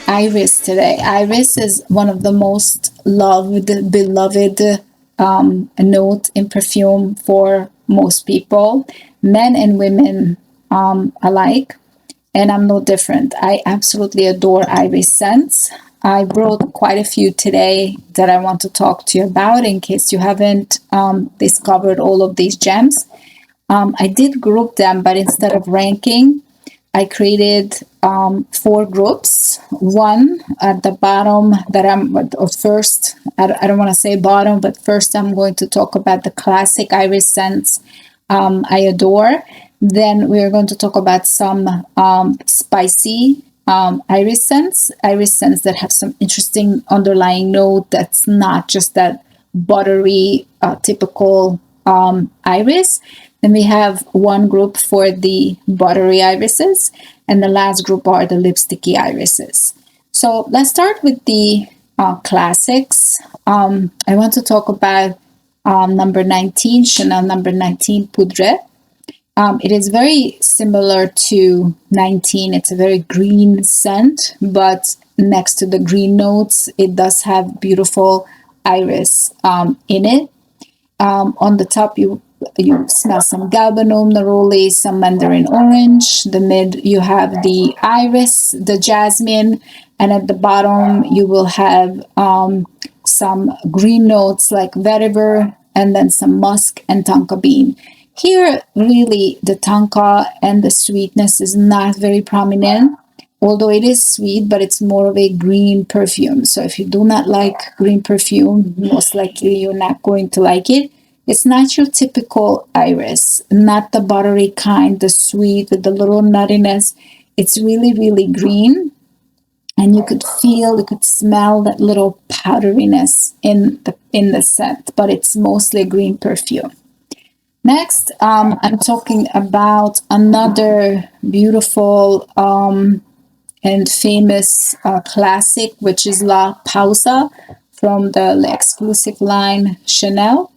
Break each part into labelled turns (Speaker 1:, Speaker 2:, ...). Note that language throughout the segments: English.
Speaker 1: iris today. Iris is one of the most loved, beloved note in perfume for most people, men and women alike. And I'm no different. I absolutely adore iris scents. I brought quite a few today that I want to talk to you about in case you haven't discovered all of these gems. I did group them, but instead of ranking, I created four groups. One at the bottom that or first, I don't want to say bottom, but first I'm going to talk about the classic iris scents I adore. Then we're going to talk about some spicy iris scents that have some interesting underlying note that's not just that buttery, typical iris. Then we have one group for the buttery irises, and the last group are the lipsticky irises. So let's start with the classics. I want to talk about number 19, Chanel number 19 Poudre. It is very similar to 19. It's a very green scent, but next to the green notes, it does have beautiful iris in it. On the top, you smell some galbanum, neroli, some mandarin orange. The mid, you have the iris, the jasmine, and at the bottom, you will have some green notes like vetiver, and then some musk and tonka bean. Here, really, the tonka and the sweetness is not very prominent, although it is sweet, but it's more of a green perfume. So if you do not like green perfume, most likely you're not going to like it. It's not your typical iris, not the buttery kind, the sweet with the little nuttiness. It's really, really green. And you could smell that little powderiness in the scent, but it's mostly a green perfume. Next, I'm talking about another beautiful and famous classic, which is La Pausa from the exclusive line Chanel.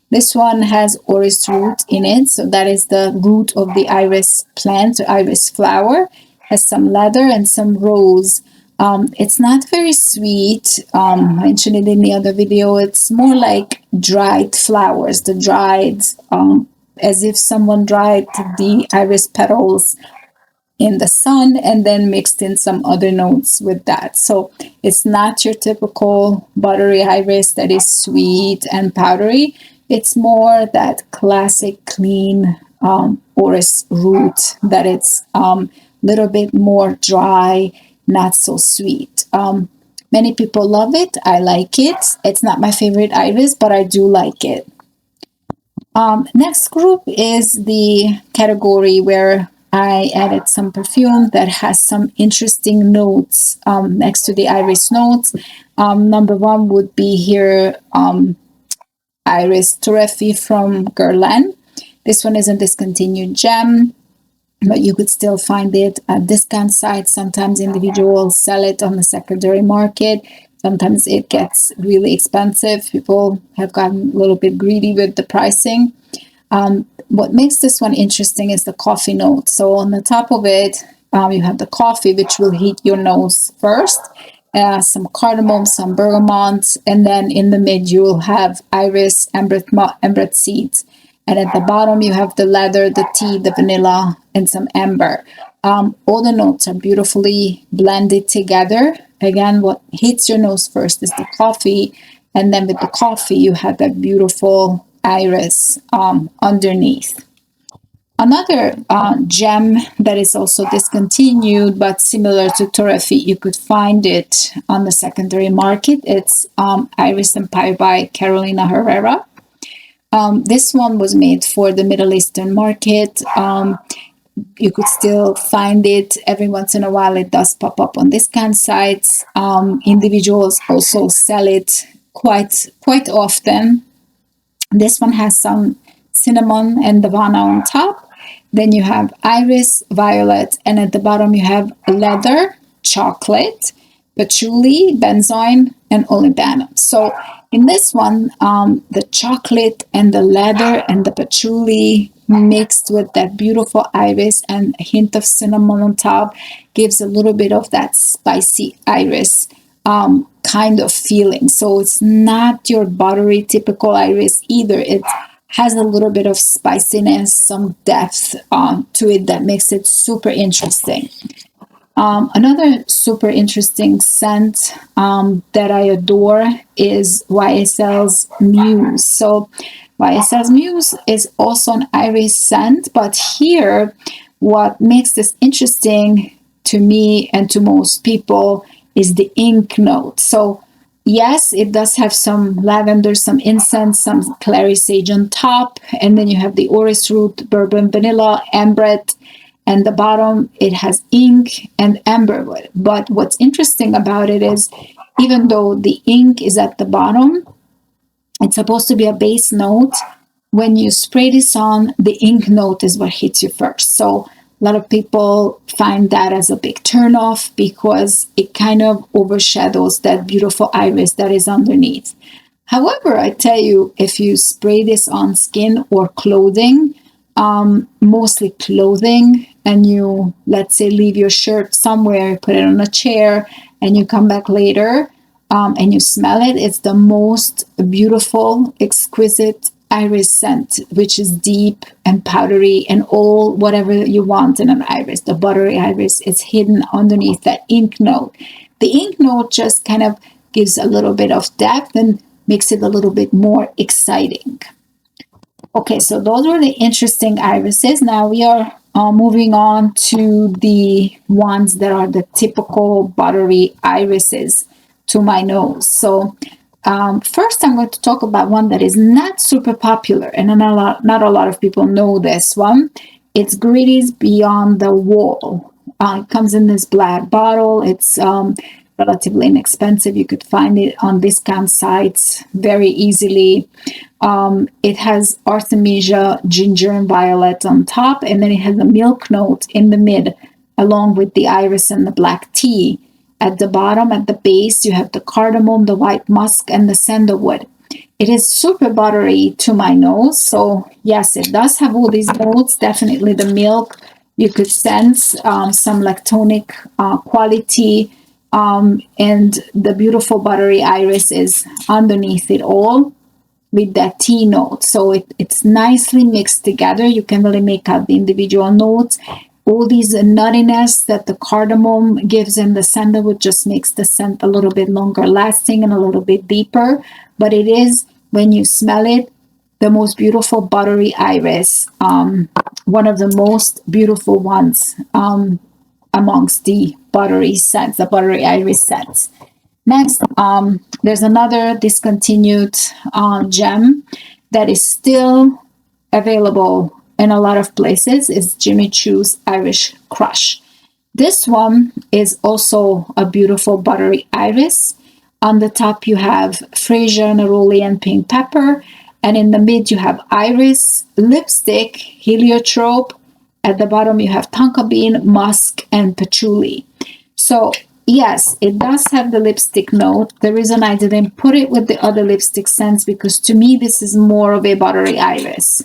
Speaker 1: This one has orris root in it, so that is the root of the iris plant, or iris flower. Has some leather and some rose. It's not very sweet. I mentioned it in the other video. It's more like dried flowers, the dried, as if someone dried the iris petals in the sun and then mixed in some other notes with that. So it's not your typical buttery iris that is sweet and powdery. It's more that classic clean orris root that it's little bit more dry, not so sweet. Many people love it. I like it. It's not my favorite iris, but I do like it. Next group is the category where I added some perfume that has some interesting notes next to the iris notes. Number one would be here Iris Torrefi from Guerlain. This one is a discontinued gem, but you could still find it at discount sites. Sometimes individuals sell it on the secondary market. Sometimes it gets really expensive. People have gotten a little bit greedy with the pricing. What makes this one interesting is the coffee note. So on the top of it, you have the coffee, which will heat your nose first. Some cardamom, some bergamot, and then in the mid you will have iris, ambrette seeds, and at the bottom you have the leather, the tea, the vanilla, and some amber. All the notes are beautifully blended together. Again, what hits your nose first is the coffee, and then with the coffee you have that beautiful iris underneath. Another gem that is also discontinued but similar to Torrefi, you could find it on the secondary market. It's Iris Empire by Carolina Herrera. This one was made for the Middle Eastern market. You could still find it every once in a while. It does pop up on discount sites. Individuals also sell it quite often. This one has some cinnamon and Havana on top. Then you have iris, violet, and at the bottom you have leather, chocolate, patchouli, benzoin, and olibanum. So in this one, the chocolate and the leather and the patchouli mixed with that beautiful iris and a hint of cinnamon on top gives a little bit of that spicy iris kind of feeling. So it's not your buttery typical iris either. It has a little bit of spiciness, some depth to it that makes it super interesting. Another super interesting scent that I adore is YSL's Muse. So YSL's Muse is also an iris scent, but here, what makes this interesting to me and to most people is the ink note. So yes, it does have some lavender, some incense, some clary sage on top, and then you have the orris root, bourbon, vanilla, ambret, and the bottom it has ink and amberwood. But what's interesting about it is, even though the ink is at the bottom, it's supposed to be a base note. When you spray this on, the ink note is what hits you first. So a lot of people find that as a big turnoff because it kind of overshadows that beautiful iris that is underneath. However, I tell you, if you spray this on skin or clothing, mostly clothing, and you, let's say, leave your shirt somewhere, put it on a chair, and you come back later and you smell it, it's the most beautiful, exquisite iris scent, which is deep and powdery and all whatever you want in an iris. The buttery iris is hidden underneath that ink note. The ink note just kind of gives a little bit of depth and makes it a little bit more exciting. Okay, so those were the interesting irises. Now we are moving on to the ones that are the typical buttery irises to my nose. So first I'm going to talk about one that is not super popular, and not a lot of people know this one. It's Gritty's Beyond the Wall. It comes in this black bottle. It's relatively inexpensive. You could find it on discount sites very easily. It has Artemisia, ginger, and violet on top, and then it has a milk note in the mid, along with the iris and the black tea. At the bottom, at the base, you have the cardamom, the white musk, and the sandalwood. It is super buttery to my nose, so yes, it does have all these notes. Definitely the milk. You could sense some lactonic quality, and the beautiful buttery iris is underneath it all with that tea note. So it's nicely mixed together. You can really make out the individual notes. All these nuttiness that the cardamom gives and the sandalwood just makes the scent a little bit longer lasting and a little bit deeper. But it is, when you smell it, the most beautiful buttery iris, one of the most beautiful ones amongst the buttery scents, the buttery iris scents. Next, there's another discontinued gem that is still available in a lot of places. Is Jimmy Choo's Irish Crush. This one is also a beautiful buttery iris. On the top you have freesia, neroli, and pink pepper, and in the mid you have iris, lipstick, heliotrope. At the bottom you have tonka bean, musk, and patchouli. So yes, it does have the lipstick note. The reason I didn't put it with the other lipstick scents, because to me this is more of a buttery iris.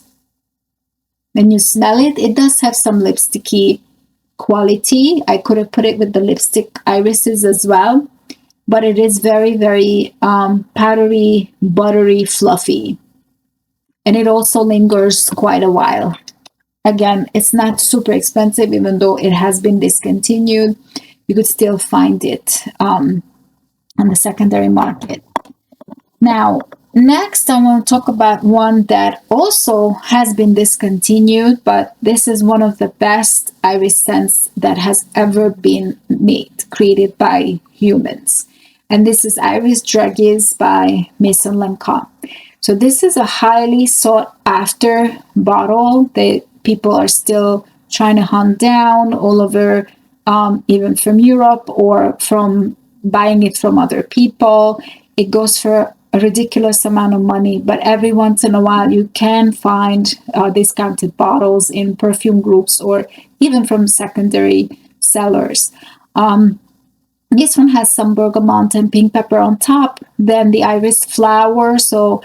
Speaker 1: When you smell it, it does have some lipsticky quality. I could have put it with the lipstick irises as well, but it is very, very powdery, buttery, fluffy. And it also lingers quite a while. Again, it's not super expensive, even though it has been discontinued. You could still find it on the secondary market. Now, next, I want to talk about one that also has been discontinued, but this is one of the best iris scents that has ever been made, created by humans. And this is Iris Druggies by Maison Lancôme. So this is a highly sought after bottle that people are still trying to hunt down all over, even from Europe or from buying it from other people. It goes for a ridiculous amount of money, but every once in a while you can find discounted bottles in perfume groups or even from secondary sellers. This one has some bergamot and pink pepper on top. Then the iris flower. So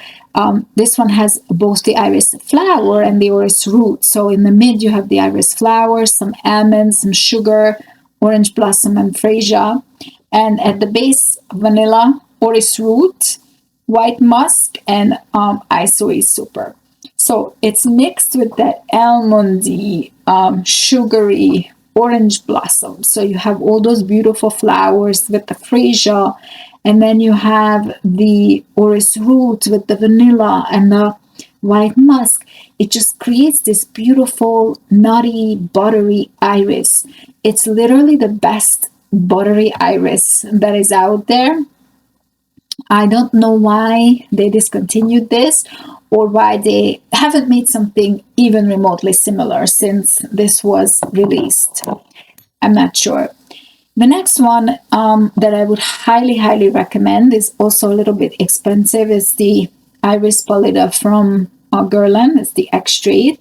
Speaker 1: this one has both the iris flower and the iris root. So in the mid, you have the iris flower, some almonds, some sugar, orange blossom, and freesia. And at the base, vanilla, iris root, white musk, and isoe super. So it's mixed with that almondy, sugary orange blossom. So you have all those beautiful flowers with the freesia, and then you have the orris root with the vanilla and the white musk. It just creates this beautiful, nutty, buttery iris. It's literally the best buttery iris that is out there. I don't know why they discontinued this or why they haven't made something even remotely similar since this was released. I'm not sure. The next one that I would highly, highly recommend is also a little bit expensive is the Iris Pallida from Guerlain. It's the X-Trade.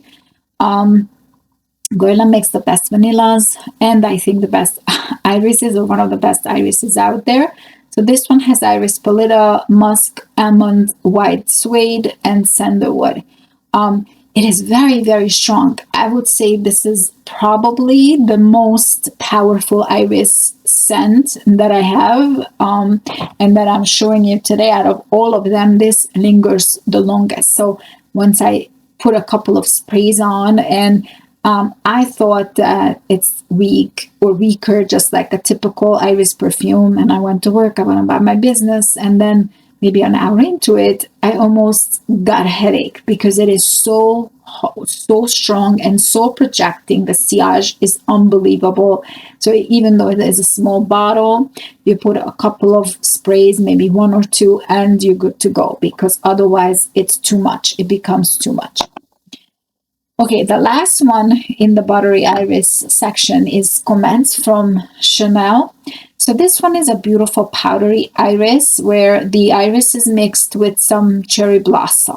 Speaker 1: Guerlain makes the best vanillas and I think the best irises, or one of the best irises out there. So this one has Iris Pallida, musk, almond, white suede, and sandalwood. It is very, very strong. I would say this is probably the most powerful iris scent that I have, and that I'm showing you today. Out of all of them, this lingers the longest. So once I put a couple of sprays on, and I thought that it's weak or weaker, just like a typical iris perfume. And I went to work, I went about my business, and then maybe an hour into it, I almost got a headache because it is so strong and so projecting. The sillage is unbelievable. So even though it is a small bottle, you put a couple of sprays, maybe one or two, and you're good to go, because otherwise it's too much. It becomes too much. Okay, the last one in the buttery iris section is Commence from Chanel. So this one is a beautiful powdery iris where the iris is mixed with some cherry blossom.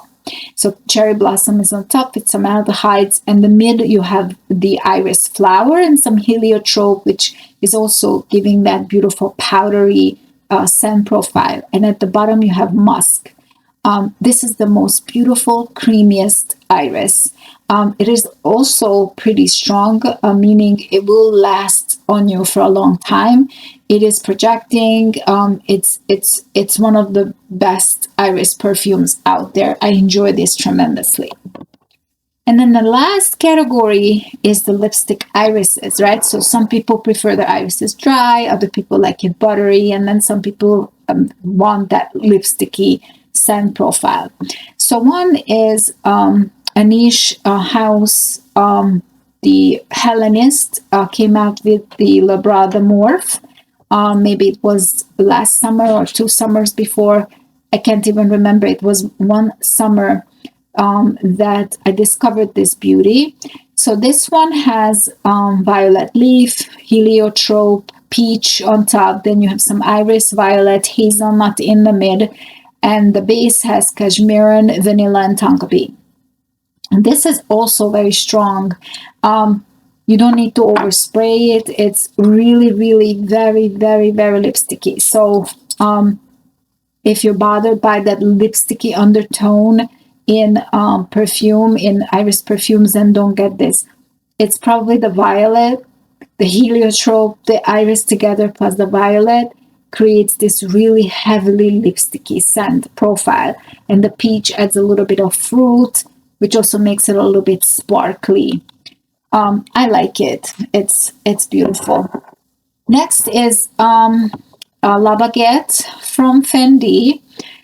Speaker 1: So cherry blossom is on top with some aldehydes, and the mid you have the iris flower and some heliotrope, which is also giving that beautiful powdery scent profile. And at the bottom you have musk. This is the most beautiful, creamiest iris. It is also pretty strong, meaning it will last on you for a long time. It is projecting. It's one of the best iris perfumes out there. I enjoy this tremendously. And then the last category is the lipstick irises, right? So some people prefer the irises dry, other people like it buttery, and then some people want that lipsticky scent profile. So one is Anish House, the Hellenist, came out with the Labra the Morph. Maybe it was last summer or 2 summers before. I can't even remember. It was one summer that I discovered this beauty. So this one has violet leaf, heliotrope, peach on top. Then you have some iris, violet, hazelnut in the mid. And the base has cashmere, vanilla, and tonka bean. And this is also very strong. You don't need to overspray it. It's really, really very, very, very lipsticky. So if you're bothered by that lipsticky undertone in perfume, in iris perfumes, then don't get this. It's probably the violet, the heliotrope, the iris together plus the violet creates this really heavily lipsticky scent profile. And the peach adds a little bit of fruit, which also makes it a little bit sparkly. I like it. It's beautiful. Next is La Baguette from Fendi.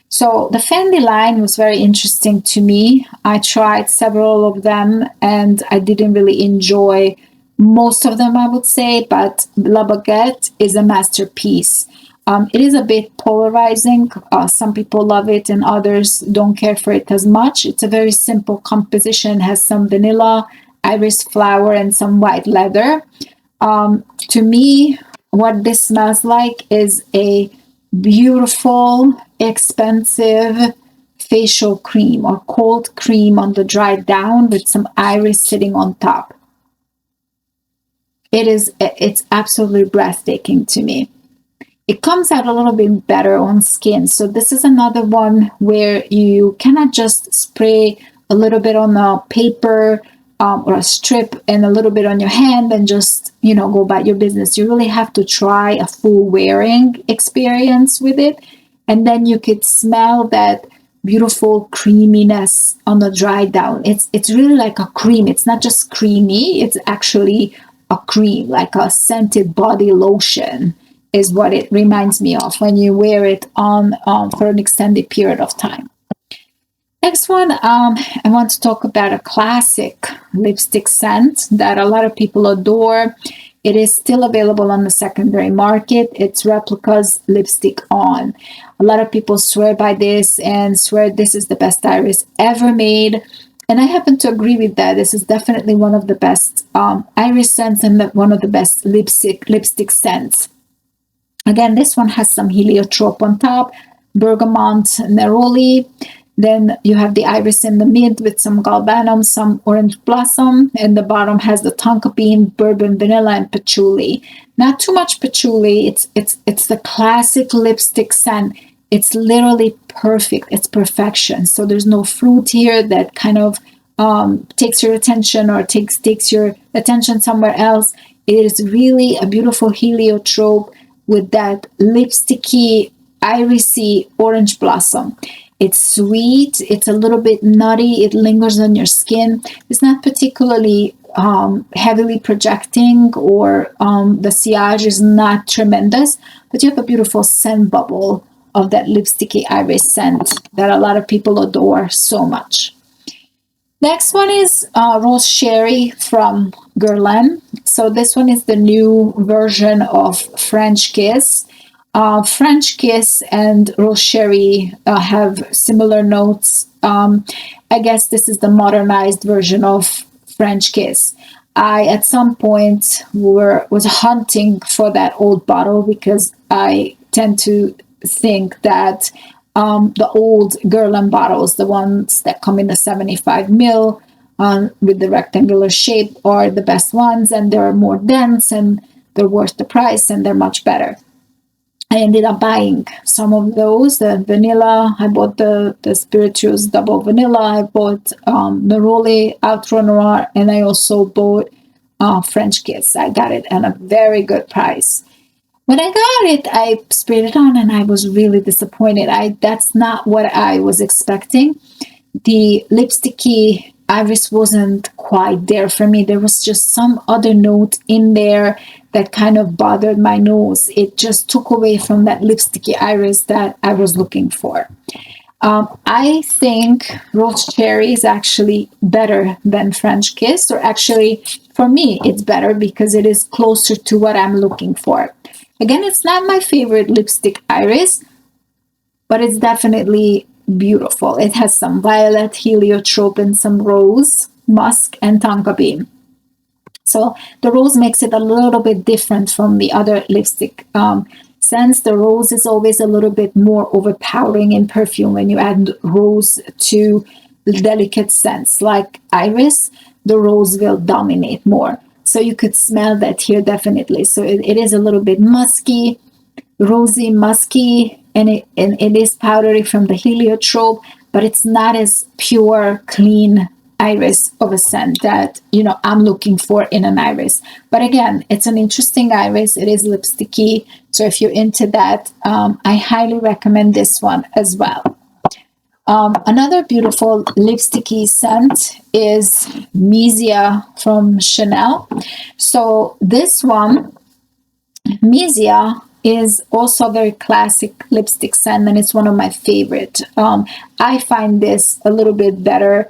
Speaker 1: So the Fendi line was very interesting to me. I tried several of them and I didn't really enjoy most of them, I would say, but La Baguette is a masterpiece. It is a bit polarizing. Some people love it and others don't care for it as much. It's a very simple composition, has some vanilla, iris flower, and some white leather. To me, what this smells like is a beautiful, expensive facial cream or cold cream on the dried down with some iris sitting on top. It's absolutely breathtaking to me. it comes out a little bit better on skin. So this is another one where you cannot just spray a little bit on a paper or a strip and a little bit on your hand and just, go about your business. You really have to try a full wearing experience with it. And then you could smell that beautiful creaminess on the dry down. It's really like a cream. It's not just creamy, it's actually a cream, like a scented body lotion is what it reminds me of when you wear it on for an extended period of time. Next one, I want to talk about a classic lipstick scent that a lot of people adore. It is still available on the secondary market. It's Replica's Lipstick On. A lot of people swear by this and swear this is the best iris ever made. And I happen to agree with that. This is definitely one of the best iris scents and one of the best lipstick scents. Again, this one has some heliotrope on top, bergamot, neroli. Then you have the iris in the mid with some galbanum, some orange blossom, and the bottom has the tonka bean, bourbon, vanilla, and patchouli. Not too much patchouli. It's the classic lipstick scent. It's literally perfect. It's perfection. So there's no fruit here that kind of takes your attention or takes your attention somewhere else. It is really a beautiful heliotrope with that lipsticky, irisy orange blossom. It's sweet. It's a little bit nutty. It lingers on your skin. It's not particularly heavily projecting, or the sillage is not tremendous, but you have a beautiful scent bubble of that lipsticky iris scent that a lot of people adore so much. Next one is Rose Sherry from Guerlain. So this one is the new version of French Kiss. French Kiss and Rose Sherry have similar notes. I guess this is the modernized version of French Kiss. I, at some point, was hunting for that old bottle because I tend to think that the old Guerlain bottles, the ones that come in the 75 ml with the rectangular shape, are the best ones, and they're more dense and they're worth the price and they're much better. I ended up buying some of those. The vanilla, I bought the Spirituous Double Vanilla. I bought Neroli Outro Noir, and I also bought French Kiss. I got it at a very good price. When I got it, I sprayed it on and I was really disappointed. That's not what I was expecting. The lipsticky iris wasn't quite there for me. There was just some other note in there that kind of bothered my nose. It just took away from that lipsticky iris that I was looking for. I think Rose Cherry is actually better than French Kiss, or actually, for me, it's better because it is closer to what I'm looking for. Again, it's not my favorite lipstick iris, but it's definitely beautiful. It has some violet, heliotrope, and some rose, musk, and tonka bean. So the rose makes it a little bit different from the other lipstick scents. The rose is always a little bit more overpowering in perfume when you add rose to delicate scents like iris. The rose will dominate more. So you could smell that here definitely. So it is a little bit musky, rosy, musky, and it is powdery from the heliotrope, but it's not as pure, clean iris of a scent that I'm looking for in an iris. But again, it's an interesting iris. It is lipsticky. So if you're into that, I highly recommend this one as well. Another beautiful lipsticky scent is Misia from Chanel. So this one, Misia, is also a very classic lipstick scent, and it's one of my favorite. I find this a little bit better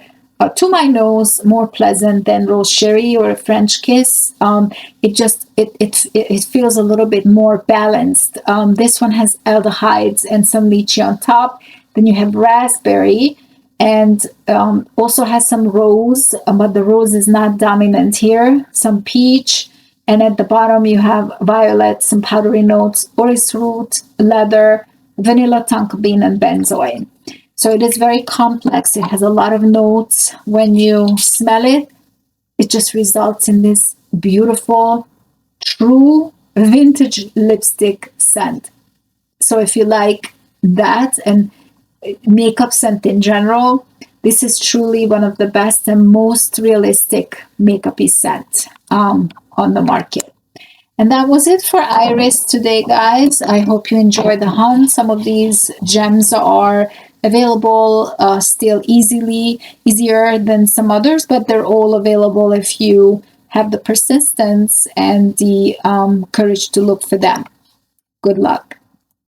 Speaker 1: to my nose, more pleasant than Rose Cherry or French Kiss. It feels a little bit more balanced. This one has aldehydes and some lychee on top. Then you have raspberry, and also has some rose, but the rose is not dominant here. Some peach, and at the bottom you have violet, some powdery notes, orris root, leather, vanilla, tonka bean, and benzoin. So it is very complex. It has a lot of notes. When you smell it, it just results in this beautiful, true vintage lipstick scent. So if you like that and makeup scent in general, this is truly one of the best and most realistic makeup scent on the market. And that was it for Iris today, guys. I hope you enjoyed the hunt. Some of these gems are available still easier than some others, but they're all available if you have the persistence and the courage to look for them. Good luck.